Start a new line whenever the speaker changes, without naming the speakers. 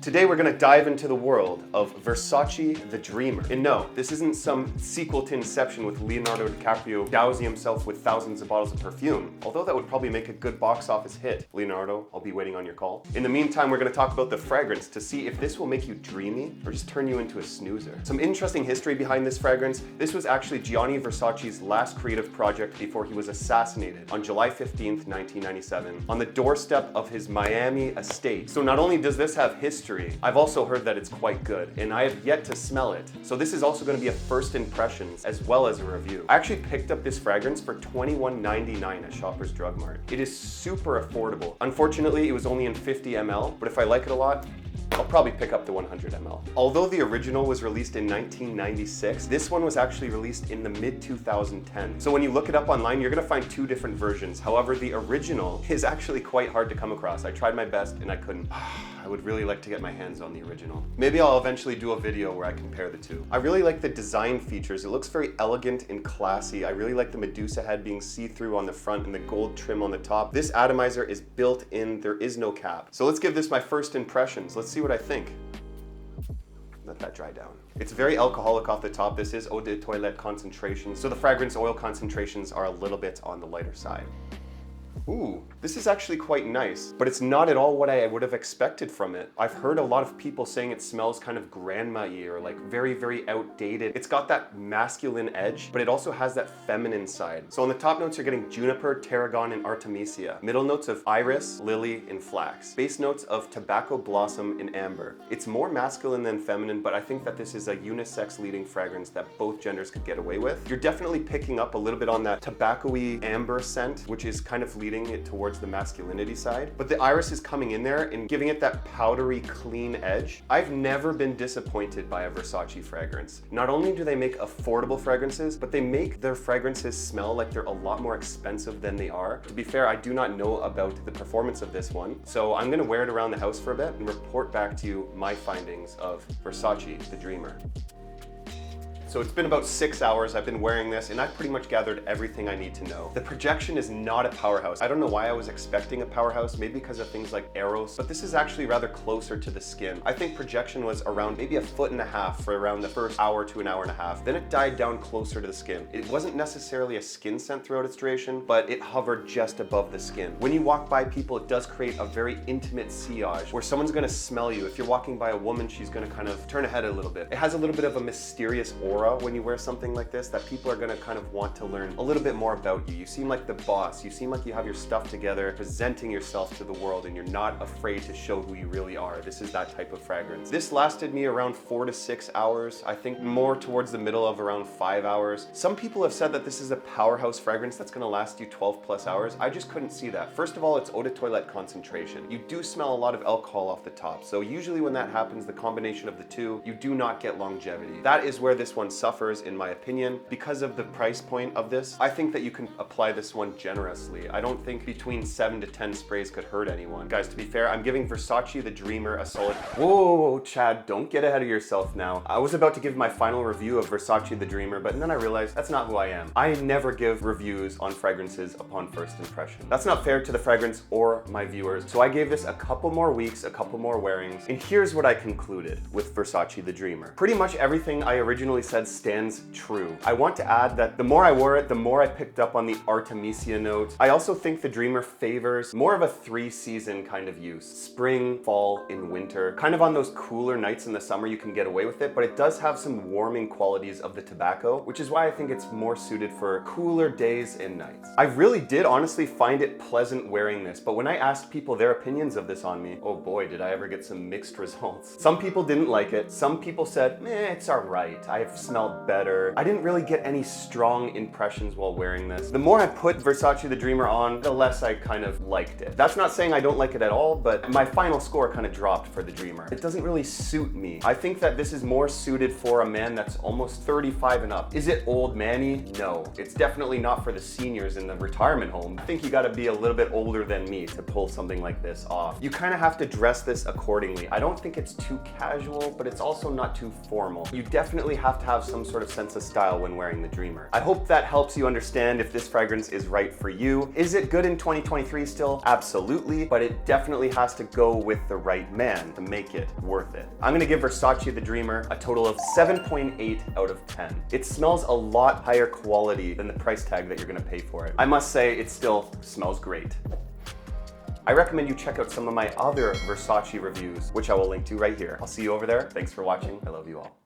Today we're going to dive into the world of Versace the Dreamer. And no, this isn't some sequel to Inception with Leonardo DiCaprio dousing himself with thousands of bottles of perfume, although that would probably make a good box office hit. Leonardo, I'll be waiting on your call. In the meantime, we're going to talk about the fragrance to see if this will make you dreamy or just turn you into a snoozer. Some interesting history behind this fragrance. This was actually Gianni Versace's last creative project before he was assassinated on July 15th, 1997, on the doorstep of his Miami estate. So not only does this have history, I've also heard that it's quite good, and I have yet to smell it. So this is also going to be a first impressions as well as a review. I actually picked up this fragrance for $21.99 at Shoppers Drug Mart. It is super affordable. Unfortunately, it was only in 50 ml, but if I like it a lot, I'll probably pick up the 100 ml. Although the original was released in 1996, this one was actually released in the mid-2010s. So when you look it up online, you're gonna find two different versions. However, the original is actually quite hard to come across. I tried my best and I couldn't. I would really like to get my hands on the original. Maybe I'll eventually do a video where I compare the two. I really like the design features. It looks very elegant and classy. I really like the Medusa head being see-through on the front and the gold trim on the top. This atomizer is built in, there is no cap. So let's give this my first impressions. Let's see what I think. Let that dry down. It's very alcoholic off the top. This is eau de toilette concentration, so the fragrance oil concentrations are a little bit on the lighter side. Ooh, this is actually quite nice, but it's not at all what I would have expected from it. I've heard a lot of people saying it smells kind of grandma-y or like very, very outdated. It's got that masculine edge, but it also has that feminine side. So on the top notes, you're getting juniper, tarragon, and artemisia. Middle notes of iris, lily, and flax. Base notes of tobacco blossom and amber. It's more masculine than feminine, but I think that this is a unisex leading fragrance that both genders could get away with. You're definitely picking up a little bit on that tobacco-y amber scent, which is kind of leading it towards the masculinity side, but the iris is coming in there and giving it that powdery clean edge. I've never been disappointed by a Versace fragrance. Not only do they make affordable fragrances, but they make their fragrances smell like they're a lot more expensive than they are. To be fair, I do not know about the performance of this one, so I'm gonna wear it around the house for a bit and report back to you my findings of Versace the Dreamer. So it's been about 6 hours I've been wearing this and I've pretty much gathered everything I need to know. The projection is not a powerhouse. I don't know why I was expecting a powerhouse, maybe because of things like Eros, but this is actually rather closer to the skin. I think projection was around maybe 1.5 feet for around the first hour to 1.5 hours. Then it died down closer to the skin. It wasn't necessarily a skin scent throughout its duration, but it hovered just above the skin. When you walk by people, it does create a very intimate sillage where someone's gonna smell you. If you're walking by a woman, she's gonna kind of turn ahead a little bit. It has a little bit of a mysterious aura when you wear something like this that people are gonna kind of want to learn a little bit more about you. You seem like the boss. You seem like you have your stuff together, presenting yourself to the world, and you're not afraid to show who you really are. This is that type of fragrance. This lasted me around 4 to 6 hours. I think more towards the middle of around 5 hours. Some people have said that this is a powerhouse fragrance that's gonna last you 12+ hours. I just couldn't see that. First of all, it's eau de toilette concentration. You do smell a lot of alcohol off the top. So usually when that happens, the combination of the two, you do not get longevity. That is where this one suffers, in my opinion. Because of the price point of this, I think that you can apply this one generously. I don't think between 7 to 10 sprays could hurt anyone. Guys, to be fair, I'm giving Versace the Dreamer a solid... Whoa, Chad, don't get ahead of yourself now. I was about to give my final review of Versace the Dreamer, but then I realized that's not who I am. I never give reviews on fragrances upon first impression. That's not fair to the fragrance or my viewers. So I gave this a couple more weeks, a couple more wearings, and here's what I concluded with Versace the Dreamer. Pretty much everything I originally said stands true. I want to add that the more I wore it, the more I picked up on the Artemisia note. I also think the Dreamer favors more of a 3-season kind of use. Spring, fall, and winter. Kind of on those cooler nights in the summer you can get away with it, but it does have some warming qualities of the tobacco, which is why I think it's more suited for cooler days and nights. I really did honestly find it pleasant wearing this, but when I asked people their opinions of this on me, oh boy, did I ever get some mixed results. Some people didn't like it. Some people said, it's all right. I've smelled better. I didn't really get any strong impressions while wearing this. The more I put Versace the Dreamer on, the less I kind of liked it. That's not saying I don't like it at all, but my final score kind of dropped for the Dreamer. It doesn't really suit me. I think that this is more suited for a man that's almost 35 and up. Is it old manny? No. It's definitely not for the seniors in the retirement home. I think you gotta be a little bit older than me to pull something like this off. You kind of have to dress this accordingly. I don't think it's too casual, but it's also not too formal. You definitely have to have have some sort of sense of style when wearing the Dreamer. I hope that helps you understand if this fragrance is right for you. Is it good in 2023 still? Absolutely, but it definitely has to go with the right man to make it worth it. I'm gonna give Versace the Dreamer a total of 7.8 out of 10. It smells a lot higher quality than the price tag that you're gonna pay for it. I must say, it still smells great. I recommend you check out some of my other Versace reviews, which I will link to right here. I'll see you over there. Thanks for watching. I love you all.